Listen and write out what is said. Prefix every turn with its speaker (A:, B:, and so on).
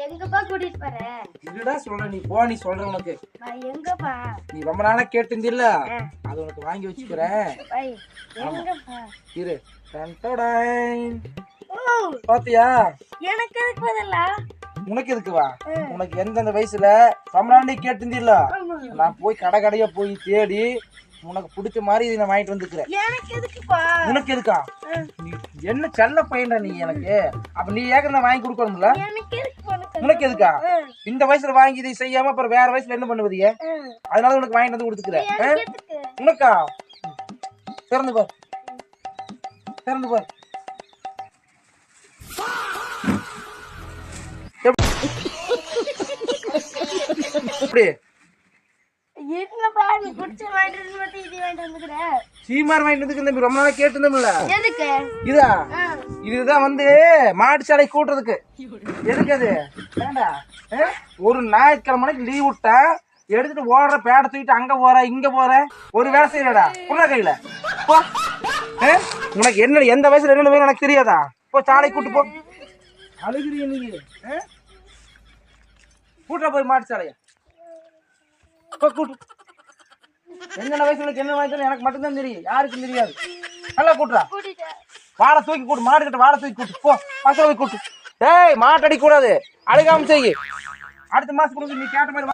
A: எங்கப்பா கூட்டிட்டு போற?
B: இதுடா சொல்ற, நீ போ. நீ சொல்ற உனக்கு
A: நான் எங்கப்பா?
B: நீ ரொம்ப நாளா கேட்டிருந்தில்ல, அது உனக்கு வாங்கி வச்சுக்கிறேன்.
A: எங்கப்பா?
B: இரு. டன்டடாய்.
A: ஓ,
B: பாத்தியா?
A: எனக்கு எதுக்கு பதிலா?
B: உனக்கு எதுக்கு வா? உனக்கு எந்தெந்த வயசுல ரொம்ப நாள் நீ கேட்டிருந்தில்ல, நான் போய் கடை கடையா போய் தேடி உனக்கு பிடிச்ச மாதிரி இதை நான் வாங்கிட்டு வந்துக்கிறேன்.
A: எனக்கு எதுக்குப்பா?
B: உனக்கு எதுக்கா? நீ என்ன செல்ல பையன்டா நீ எனக்கு. அப்ப நீ ஏற்கனவே வாங்கி கொடுக்கணும்ல.
A: எனக்கு எதுக்கு உனக்கு?
B: உனக்கு எதுக்கா? இந்த வயசுல வாங்கி இதை செய்யாம அப்புறம் வேற வயசுல என்ன பண்ணுவீங்க? அதனால உனக்கு வாங்கிட்டு வந்து கொடுத்துக்கிறேன். உனக்கா? திறந்து பார், திறந்து பார். எப்படி
A: என்னப்பா நீ குடிச்ச வாங்கிட்டு மட்டும் இது வாங்கிட்டு வந்துக்கிற?
B: சீமார் வாங்கிட்டு வந்து ரொம்ப நாளா கேட்டுருந்தோம்ல.
A: எதுக்கு?
B: இதா? இதுதான் வந்து மாட்டு சாலை கூட்டுறதுக்கு. எதுக்கு அது? வேண்டா. ஒரு ஞாயிற்றுக்கிழமைக்கு லீவ் விட்டா எடுத்துட்டு ஓடுற, பேடை தூக்கிட்டு அங்க போற இங்க போற, ஒரு வேலை செய்யறடா புள்ள கையில. போ. உனக்கு என்ன எந்த வயசுல என்ன வேணும் எனக்கு தெரியாதா? போ சாலை கூட்டு போ. அழுகிறிய நீ. கூட்டுற போய் மாட்டு சாலைய கூட்டு. என்னென்ன வயசுல உனக்கு என்ன வயசுல எனக்கு மட்டும்தான் தெரியும், யாருக்கும் தெரியாது. நல்லா கூட்டுறா. வாழை தூக்கி கூட்டு, மாடு கிட்ட வாழை தூக்கி கூட்டு போ. பசங்க போய் கூட்டு. டேய், மாட்டடிக்க கூடாது, அழுகாம செய்யு. அடுத்த மாசம் நீ கேட்ட மாதிரி